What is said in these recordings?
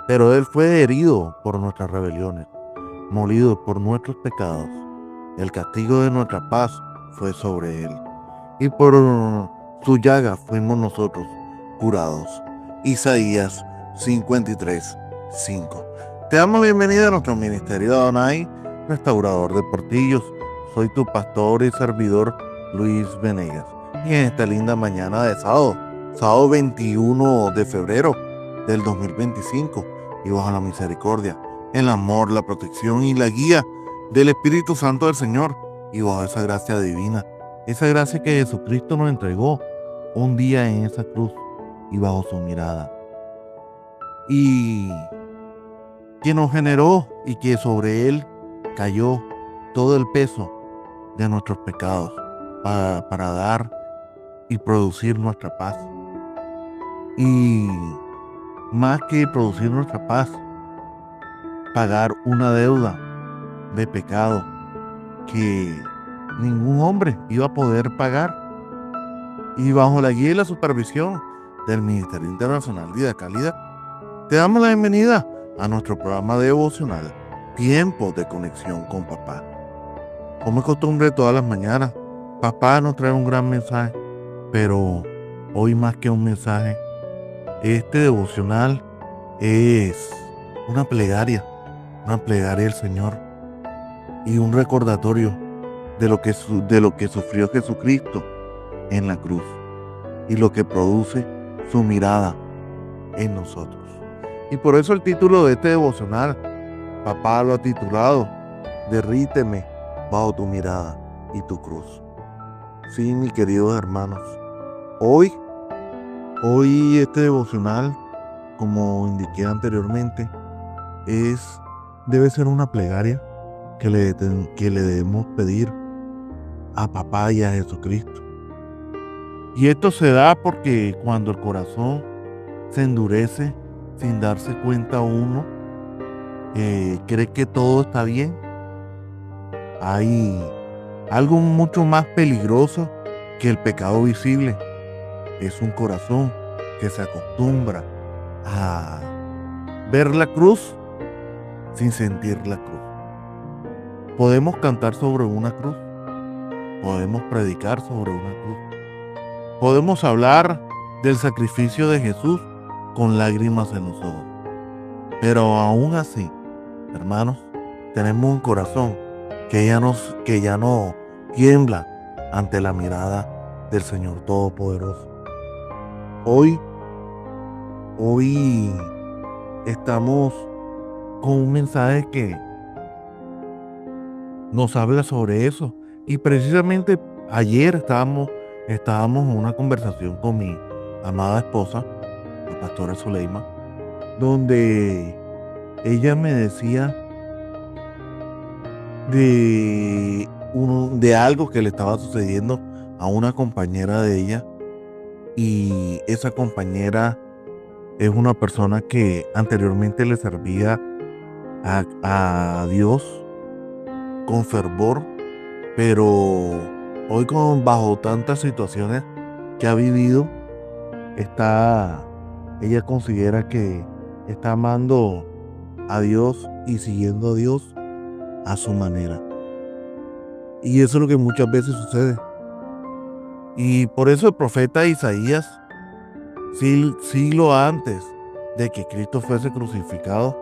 Pero Él fue herido por nuestras rebeliones, molido por nuestros pecados. El castigo de nuestra paz fue sobre Él, y por su llaga fuimos nosotros curados. Isaías 53:5. Te damos la bienvenida a nuestro ministerio de Adonai, restaurador de portillos. Soy tu pastor y servidor Luis Venegas. Y en esta linda mañana de sábado 21 de febrero del 2025, y bajo la misericordia, el amor, la protección y la guía del Espíritu Santo del Señor, y bajo esa gracia divina, esa gracia que Jesucristo nos entregó un día en esa cruz y bajo su mirada, y que nos generó y que sobre Él cayó todo el peso de nuestros pecados para dar y producir nuestra paz. Y más que producir nuestra paz, pagar una deuda de pecado que ningún hombre iba a poder pagar. Y bajo la guía y la supervisión del Ministerio Internacional Vida Cálida, te damos la bienvenida a nuestro programa devocional, Tiempo de Conexión con Papá. Como es costumbre todas las mañanas, Papá nos trae un gran mensaje, pero hoy más que un mensaje, este devocional es una plegaria al Señor y un recordatorio de lo que sufrió Jesucristo en la cruz y lo que produce su mirada en nosotros. Y por eso el título de este devocional, Papá lo ha titulado Derríteme bajo tu mirada y tu cruz. Sí, mis queridos hermanos, hoy este devocional, como indiqué anteriormente, debe ser una plegaria que le debemos pedir a Papá y a Jesucristo. Y esto se da porque cuando el corazón se endurece sin darse cuenta uno, cree que todo está bien. Hay algo mucho más peligroso que el pecado visible. Es un corazón que se acostumbra a ver la cruz sin sentir la cruz. Podemos cantar sobre una cruz, podemos predicar sobre una cruz, podemos hablar del sacrificio de Jesús con lágrimas en los ojos, pero aún así, hermanos, tenemos un corazón que ya no tiembla ante la mirada del Señor Todopoderoso. Hoy estamos con un mensaje que nos habla sobre eso. Y precisamente ayer estábamos en una conversación con mi amada esposa, la pastora Zuleima, donde ella me decía de algo que le estaba sucediendo a una compañera de ella. Y esa compañera es una persona que anteriormente le servía a Dios con fervor, pero hoy bajo tantas situaciones que ha vivido, ella considera que está amando a Dios y siguiendo a Dios a su manera. Y eso es lo que muchas veces sucede. Y por eso el profeta Isaías, siglo antes de que Cristo fuese crucificado,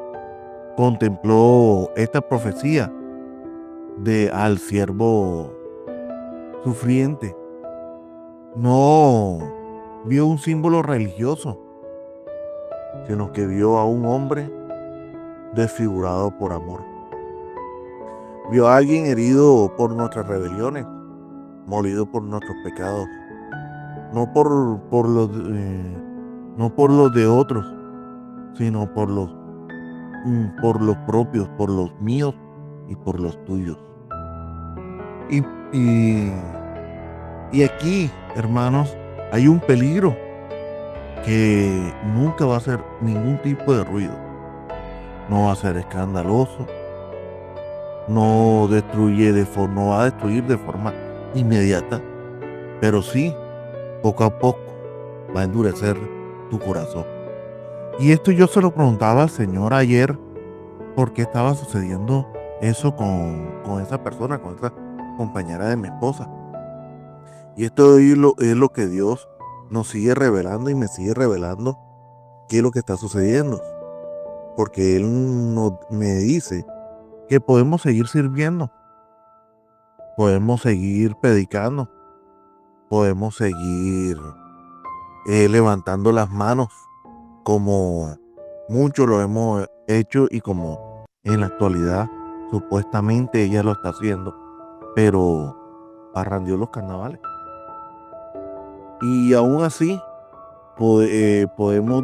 contempló esta profecía al siervo sufriente. No vio un símbolo religioso, sino que vio a un hombre desfigurado por amor. Vio a alguien herido por nuestras rebeliones, molido por nuestros pecados, no por los de otros, sino por los propios, por los míos y por los tuyos. Y aquí, hermanos, hay un peligro que nunca va a hacer ningún tipo de ruido, no va a ser escandaloso, no va a destruir de forma inmediata, pero sí, poco a poco va a endurecer tu corazón. Y esto yo se lo preguntaba al Señor ayer, por qué estaba sucediendo eso con esa persona, con esa compañera de mi esposa. Y esto es lo que Dios nos sigue revelando y me sigue revelando qué es lo que está sucediendo. Porque Él me dice que podemos seguir sirviendo, podemos seguir predicando, podemos seguir levantando las manos como muchos lo hemos hecho y como en la actualidad supuestamente ella lo está haciendo, pero parrandeó los carnavales. Y aún así podemos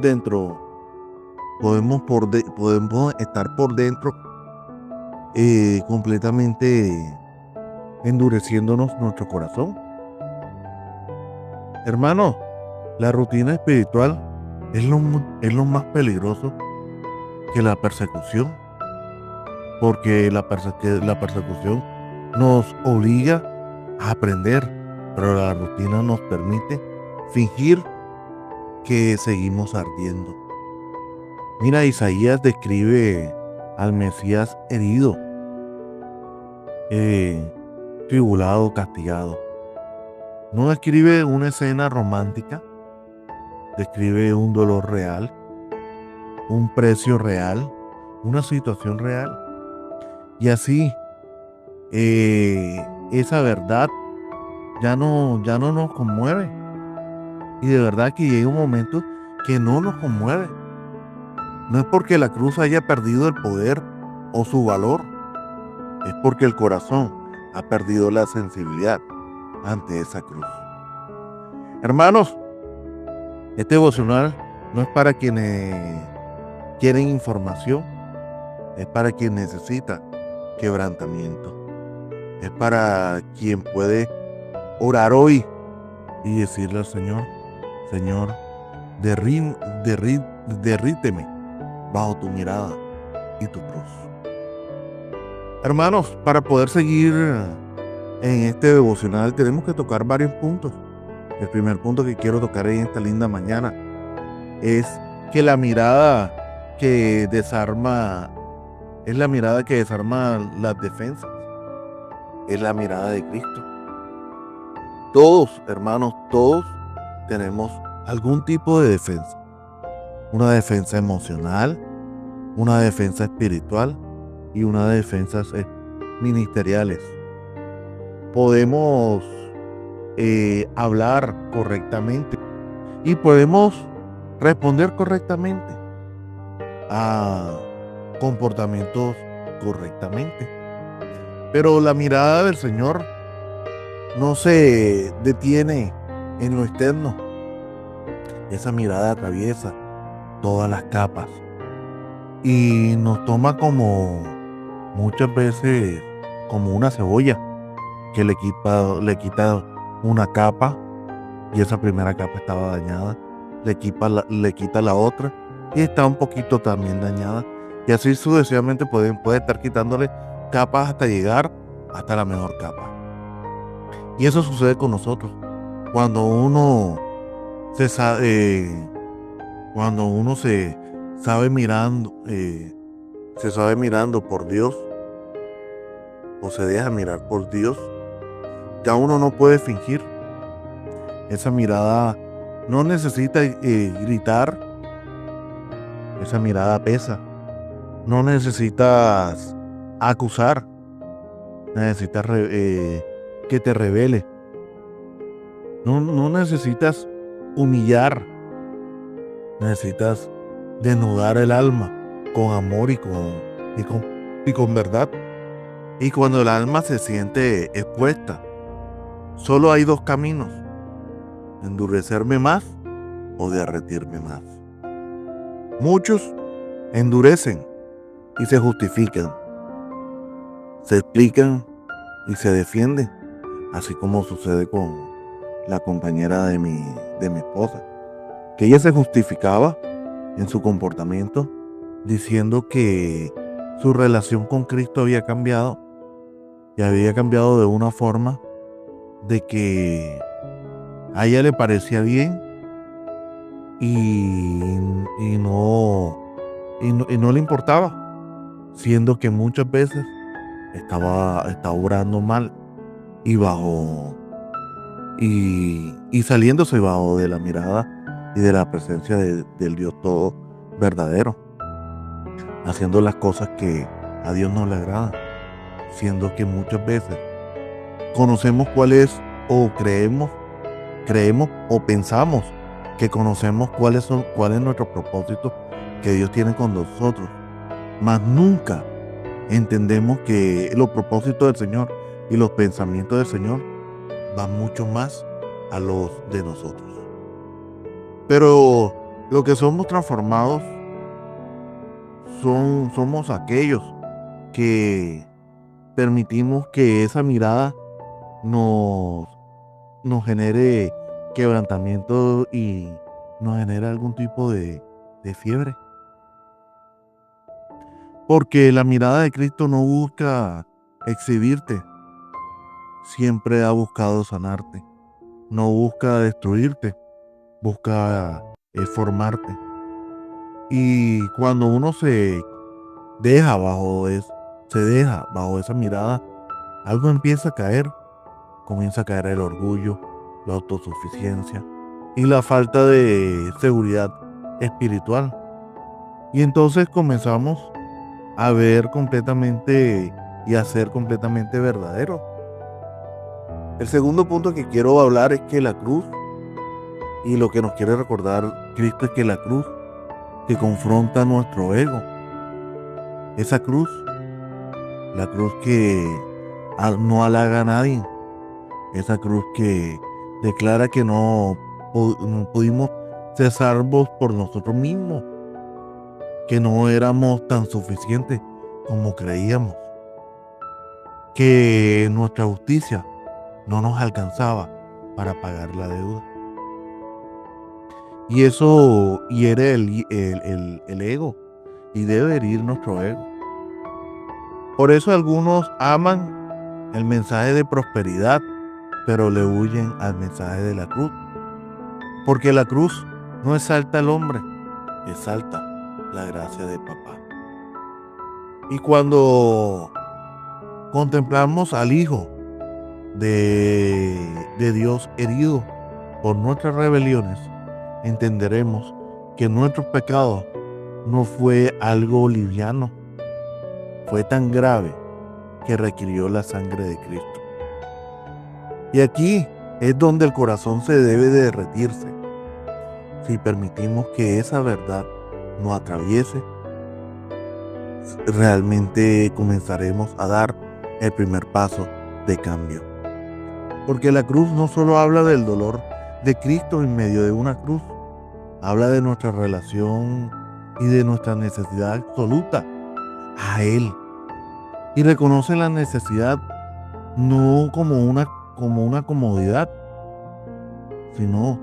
podemos estar por dentro completamente endureciéndonos nuestro corazón. Hermano, la rutina espiritual es lo más peligroso que la persecución, porque la persecución nos obliga a aprender, pero la rutina nos permite fingir que seguimos ardiendo. Mira, Isaías describe al Mesías herido, tribulado, castigado. No describe una escena romántica, describe un dolor real, un precio real, una situación real. Y así, esa verdad ya no nos conmueve. Y de verdad que llega un momento que no nos conmueve. No es porque la cruz haya perdido el poder o su valor, es porque el corazón ha perdido la sensibilidad ante esa cruz. Hermanos, este devocional no es para quienes quieren información, es para quien necesita quebrantamiento. Es para quien puede orar hoy y decirle al Señor, Señor, derríteme bajo tu mirada y tu cruz. Hermanos, para poder seguir en este devocional tenemos que tocar varios puntos. El primer punto que quiero tocar en esta linda mañana es que la mirada que desarma es la mirada que desarma las defensas. Es la mirada de Cristo. Todos, hermanos, todos tenemos algún tipo de defensa. Una defensa emocional, una defensa espiritual y una defensa ministeriales. Podemos hablar correctamente y podemos responder correctamente a comportamientos correctamente. Pero la mirada del Señor no se detiene en lo externo. Esa mirada atraviesa todas las capas y nos toma como muchas veces como una cebolla que le quita una capa y esa primera capa estaba dañada, le quita la otra y está un poquito también dañada y así sucesivamente puede estar quitándole capas hasta llegar hasta la mejor capa. Y eso sucede con nosotros cuando uno se sabe mirando por Dios o se deja mirar por Dios. Ya uno no puede fingir. Esa mirada no necesita gritar. Esa mirada pesa. No necesitas acusar. Necesitas que te revele. No necesitas humillar. Necesitas desnudar el alma con amor y con verdad. Y cuando el alma se siente expuesta, solo hay dos caminos: endurecerme más o derretirme más. Muchos endurecen y se justifican, se explican y se defienden, así como sucede con la compañera de mi esposa, que ella se justificaba en su comportamiento diciendo que su relación con Cristo había cambiado y había cambiado de una forma de que a ella le parecía bien y, y no, y no le importaba, siendo que muchas veces estaba obrando mal y y saliéndose bajo de la mirada y de la presencia del Dios todo verdadero, haciendo las cosas que a Dios no le agradan, siendo que muchas veces conocemos cuál es, o creemos o pensamos que conocemos cuál es nuestro propósito que Dios tiene con nosotros, mas nunca entendemos que los propósitos del Señor y los pensamientos del Señor van mucho más a los de nosotros. Pero lo que somos transformados somos aquellos que permitimos que esa mirada nos, nos genere quebrantamiento y nos genere algún tipo de fiebre. Porque la mirada de Cristo no busca exhibirte, siempre ha buscado sanarte. No busca destruirte, busca formarte. Y cuando uno se deja bajo esa mirada, algo empieza a caer. Comienza a caer el orgullo, la autosuficiencia y la falta de seguridad espiritual. Y entonces comenzamos a ver completamente y a ser completamente verdadero. El segundo punto que quiero hablar es que la cruz, y lo que nos quiere recordar Cristo, es que la cruz que confronta nuestro ego, esa cruz, la cruz que no halaga a nadie, esa cruz que declara que no pudimos ser salvos por nosotros mismos, que no éramos tan suficientes como creíamos, que nuestra justicia no nos alcanzaba para pagar la deuda. Y eso hiere el ego y debe herir nuestro ego. Por eso algunos aman el mensaje de prosperidad, pero le huyen al mensaje de la cruz. Porque la cruz no exalta al hombre, exalta la gracia de papá. Y cuando contemplamos al Hijo de Dios herido por nuestras rebeliones, entenderemos que nuestros pecados no fue algo liviano, fue tan grave que requirió la sangre de Cristo. Y aquí es donde el corazón se debe de derretirse. Si permitimos que esa verdad nos atraviese, realmente comenzaremos a dar el primer paso de cambio. Porque la cruz no solo habla del dolor de Cristo en medio de una cruz, habla de nuestra relación y de nuestra necesidad absoluta a Él. Y reconoce la necesidad no como una comodidad, sino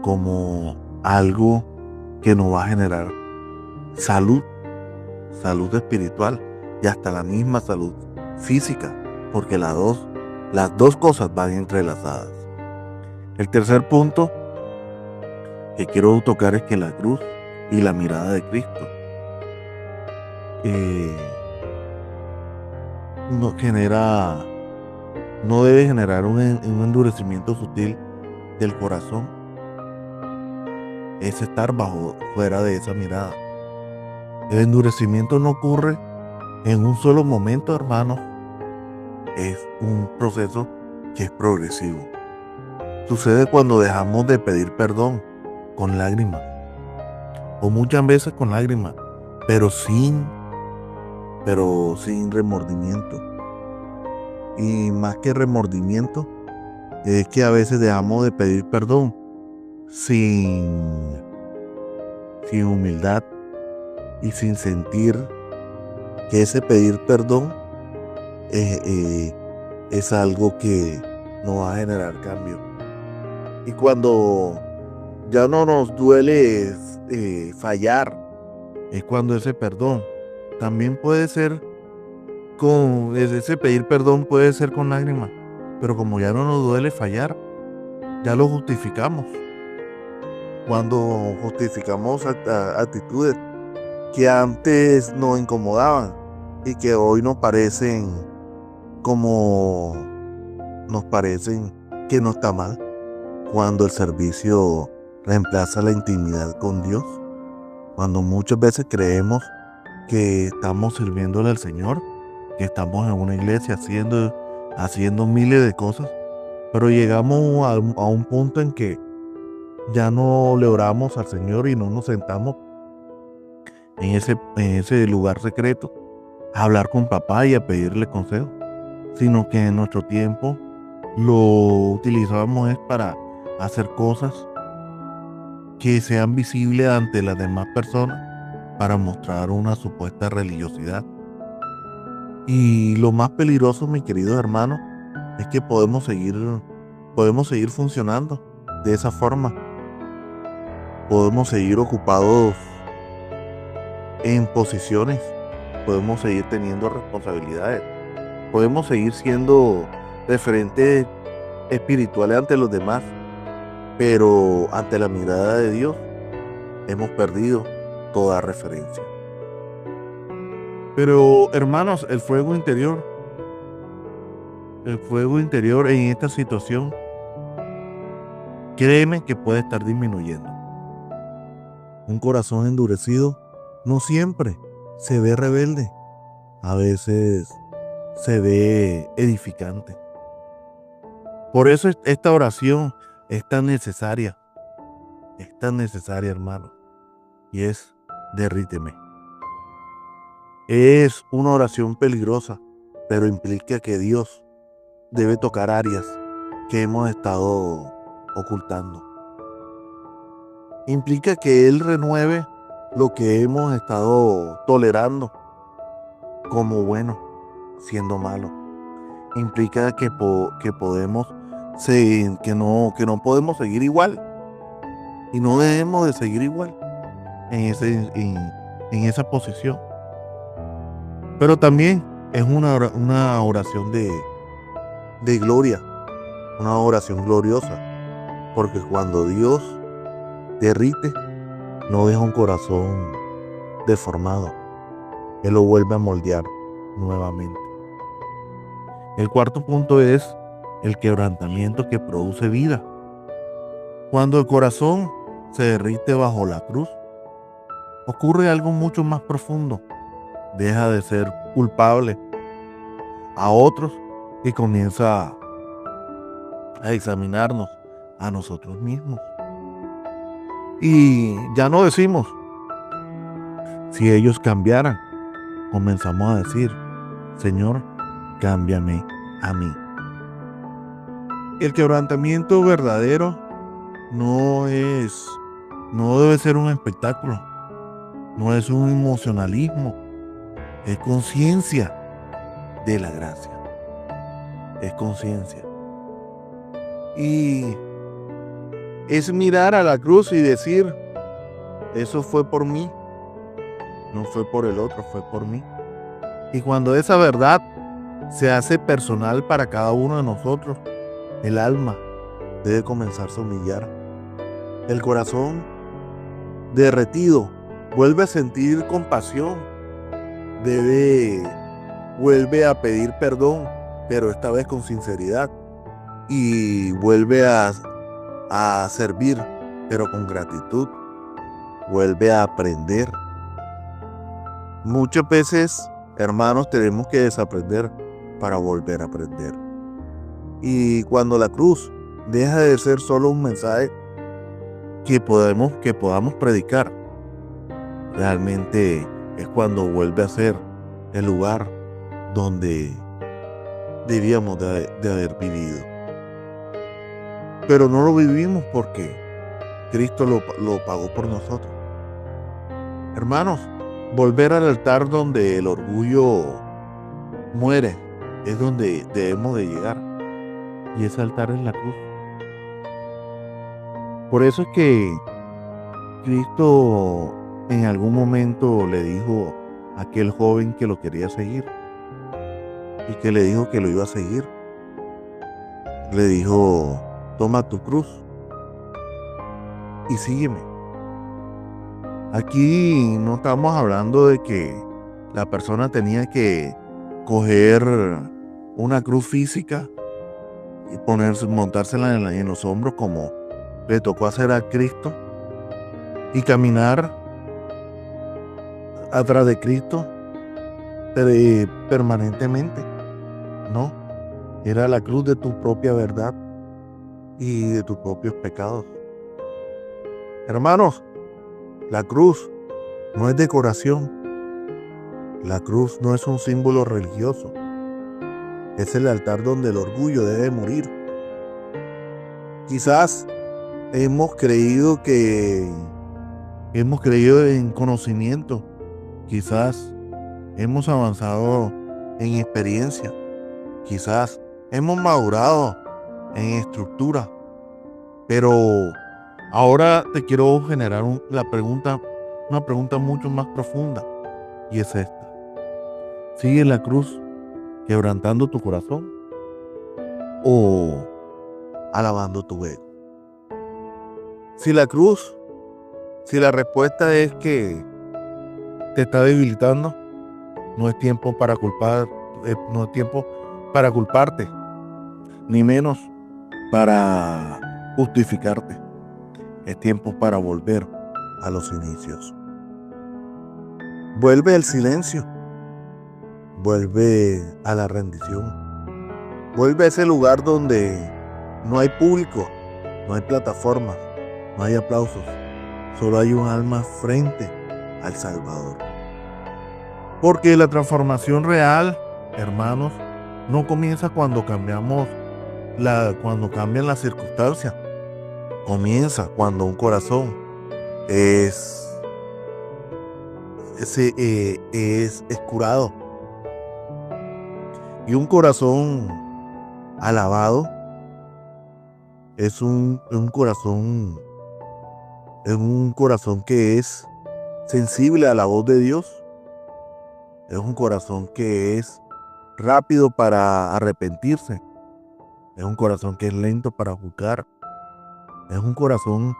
como algo que nos va a generar salud espiritual y hasta la misma salud física, porque las dos cosas van entrelazadas. El tercer punto que quiero tocar es que la cruz y la mirada de Cristo no debe generar un endurecimiento sutil del corazón. Es estar fuera de esa mirada. El endurecimiento no ocurre en un solo momento, hermano. Es un proceso que es progresivo. Sucede cuando dejamos de pedir perdón con lágrimas, o muchas veces con lágrimas, pero sin remordimiento. Y más que remordimiento, es que a veces dejamos de pedir perdón sin humildad y sin sentir que ese pedir perdón es algo que nos va a generar cambio. Y cuando ya no nos duele fallar, es cuando ese perdón también puede ser ese pedir perdón puede ser con lágrimas, pero como ya no nos duele fallar, ya lo justificamos. cuando justificamos actitudes que antes nos incomodaban y que hoy como nos parecen que no está mal, cuando el servicio reemplaza la intimidad con Dios, cuando muchas veces creemos que estamos sirviéndole al Señor, que estamos en una iglesia haciendo miles de cosas, pero llegamos a un punto en que ya no le oramos al Señor y no nos sentamos en ese lugar secreto a hablar con papá y a pedirle consejo, sino que en nuestro tiempo lo utilizamos es para hacer cosas que sean visibles ante las demás personas para mostrar una supuesta religiosidad. Y lo más peligroso, mis queridos hermanos, es que podemos seguir funcionando de esa forma. Podemos seguir ocupados en posiciones, podemos seguir teniendo responsabilidades, podemos seguir siendo referentes espirituales ante los demás, pero ante la mirada de Dios hemos perdido toda referencia. Pero hermanos, el fuego interior en esta situación, créeme que puede estar disminuyendo. Un corazón endurecido no siempre se ve rebelde, a veces se ve edificante. Por eso esta oración es tan necesaria, hermano, y es: derríteme. Es una oración peligrosa, pero implica que Dios debe tocar áreas que hemos estado ocultando. Implica que Él renueve lo que hemos estado tolerando como bueno, siendo malo. Implica que no podemos seguir igual, y no debemos de seguir igual en esa posición. Pero también es una oración de gloria, una oración gloriosa, porque cuando Dios derrite, no deja un corazón deformado, Él lo vuelve a moldear nuevamente. El cuarto punto es el quebrantamiento que produce vida. Cuando el corazón se derrite bajo la cruz, ocurre algo mucho más profundo. Deja de ser culpable a otros y comienza a examinarnos a nosotros mismos. Y ya no decimos: si ellos cambiaran. Comenzamos a decir: Señor, cámbiame a mí. El quebrantamiento verdadero no debe ser un espectáculo, no es un emocionalismo, es conciencia de la gracia, es conciencia. Y es mirar a la cruz y decir: eso fue por mí, no fue por el otro, fue por mí. Y cuando esa verdad se hace personal para cada uno de nosotros, el alma debe comenzarse a humillar. El corazón derretido vuelve a sentir compasión, vuelve a pedir perdón, pero esta vez con sinceridad, y vuelve a servir, pero con gratitud, vuelve a aprender. Muchas veces, hermanos, tenemos que desaprender para volver a aprender. Y cuando la cruz deja de ser solo un mensaje que podamos predicar, realmente es cuando vuelve a ser el lugar donde debíamos de haber vivido. Pero no lo vivimos porque Cristo lo pagó por nosotros. Hermanos, volver al altar donde el orgullo muere es donde debemos de llegar. Y ese altar es la cruz. Por eso es que Cristo en algún momento le dijo a aquel joven que lo quería seguir y que le dijo que lo iba a seguir. Le dijo: toma tu cruz y sígueme. Aquí no estamos hablando de que la persona tenía que coger una cruz física y montársela en los hombros como le tocó hacer a Cristo y caminar atrás de Cristo permanentemente. No, era la cruz de tu propia verdad y de tus propios pecados. Hermanos, la cruz no es decoración. La cruz no es un símbolo religioso. Es el altar donde el orgullo debe morir. Quizás hemos creído en conocimiento. Quizás hemos avanzado en experiencia. Quizás hemos madurado en estructura. Pero ahora te quiero generar una pregunta mucho más profunda. Y es esta. ¿Sigue la cruz quebrantando tu corazón o alabando tu ego? Si la respuesta es que te está debilitando, no es tiempo para culparte, ni menos para justificarte. Es tiempo para volver a los inicios. Vuelve al silencio. Vuelve a la rendición. Vuelve a ese lugar donde no hay público, no hay plataforma, no hay aplausos. Solo hay un alma frente al Salvador. Porque la transformación real, hermanos, no comienza cuando cambian las circunstancias. Comienza cuando un corazón es curado. Y un corazón alabado es un corazón que es sensible a la voz de Dios. Es un corazón que es rápido para arrepentirse. Es un corazón que es lento para juzgar. Es un corazón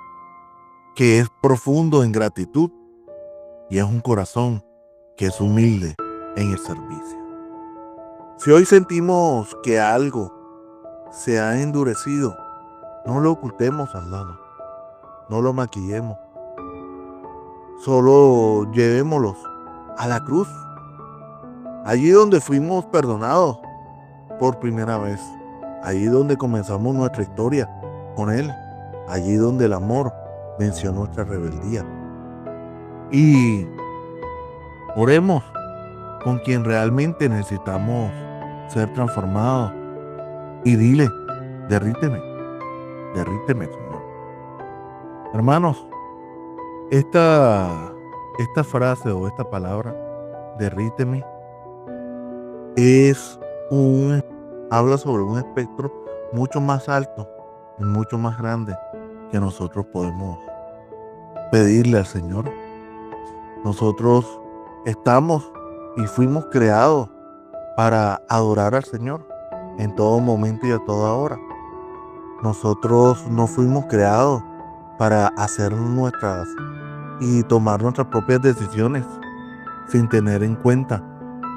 que es profundo en gratitud. Y es un corazón que es humilde en el servicio. Si hoy sentimos que algo se ha endurecido, no lo ocultemos, hermano. No lo maquillemos. Solo llevémoslos a la cruz. Allí donde fuimos perdonados por primera vez. Allí donde comenzamos nuestra historia con Él. Allí donde el amor venció nuestra rebeldía. Y oremos con quien realmente necesitamos ser transformados. Y dile, derríteme, Señor. Hermanos, esta frase o esta palabra, derríteme, habla sobre un espectro mucho más alto y mucho más grande que nosotros podemos pedirle al Señor. Nosotros estamos y fuimos creados para adorar al Señor en todo momento y a toda hora. Nosotros no fuimos creados para hacer y tomar nuestras propias decisiones sin tener en cuenta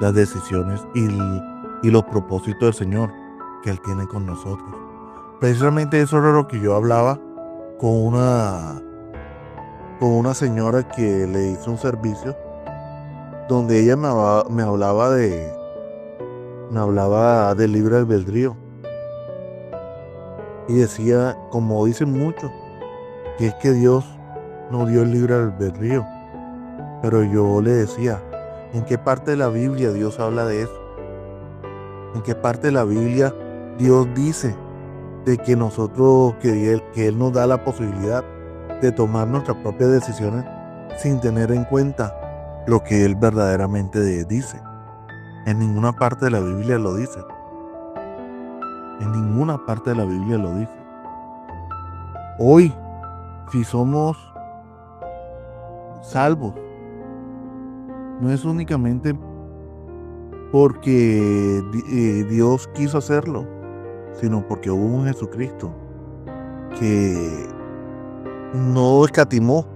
las decisiones y los propósitos del Señor que Él tiene con nosotros. Precisamente eso era lo que yo hablaba con una señora que le hizo un servicio donde ella me hablaba del libre albedrío y decía, como dicen muchos, que es que Dios no dio el libre albedrío. Pero yo le decía, ¿en qué parte de la Biblia Dios habla de eso? ¿En qué parte de la Biblia Dios dice de que que Él nos da la posibilidad de tomar nuestras propias decisiones sin tener en cuenta lo que Él verdaderamente dice? En ninguna parte de la Biblia lo dice. En ninguna parte de la Biblia lo dice. Hoy, si somos salvos, no es únicamente porque Dios quiso hacerlo, sino porque hubo un Jesucristo que no escatimó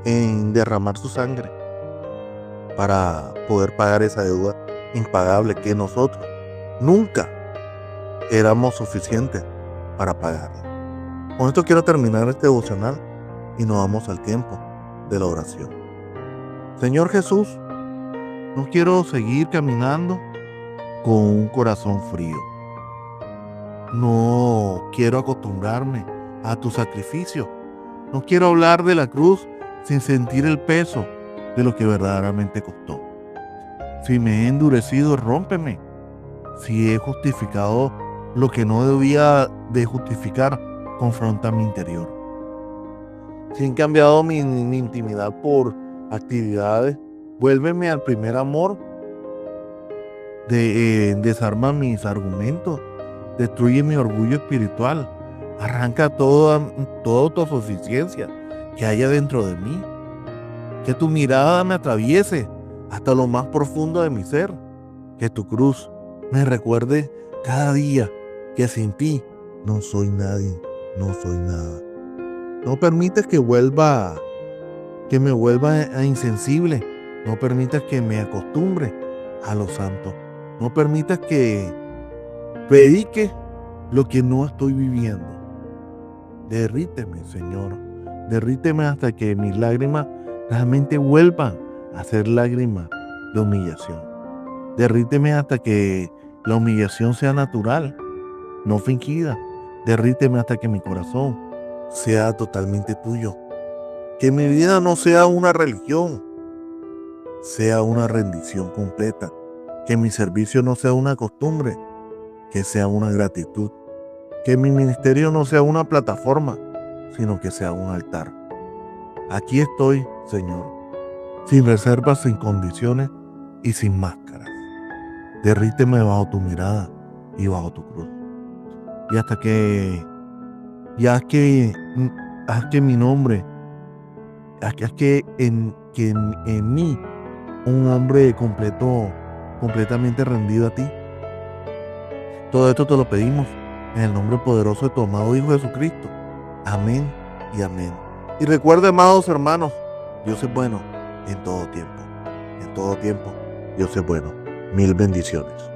en derramar su sangre para poder pagar esa deuda impagable que nosotros nunca éramos suficientes para pagarla. Con esto quiero terminar este devocional y nos vamos al tiempo de la oración. Señor Jesús, no quiero seguir caminando con un corazón frío. No quiero acostumbrarme a tu sacrificio. No quiero hablar de la cruz sin sentir el peso de lo que verdaderamente costó. Si me he endurecido, rómpeme. Si he justificado lo que no debía de justificar, confronta mi interior. Si he cambiado mi intimidad por actividades, vuélveme al primer amor. Desarma mis argumentos, destruye mi orgullo espiritual, arranca toda autosuficiencia que haya dentro de mí. Que tu mirada me atraviese hasta lo más profundo de mi ser. Que tu cruz me recuerde cada día que sin ti no soy nadie, no soy nada. No permitas que me vuelva insensible. No permitas que me acostumbre a lo santo. No permitas que predique lo que no estoy viviendo. Derríteme, Señor. Derríteme hasta que mis lágrimas realmente vuelvan a ser lágrimas de humillación. Derríteme hasta que la humillación sea natural, no fingida. Derríteme hasta que mi corazón sea totalmente tuyo. Que mi vida no sea una religión, sea una rendición completa. Que mi servicio no sea una costumbre, que sea una gratitud. Que mi ministerio no sea una plataforma, sino que sea un altar. Aquí estoy, Señor, sin reservas, sin condiciones y sin máscaras. Derríteme bajo tu mirada y bajo tu cruz. Y haz que mi nombre, haz que en mí, un hombre completamente rendido a ti. Todo esto te lo pedimos en el nombre poderoso de tu amado Hijo Jesucristo. Amén y amén. Y recuerda, amados hermanos, Dios es bueno en todo tiempo. En todo tiempo, Dios es bueno. Mil bendiciones.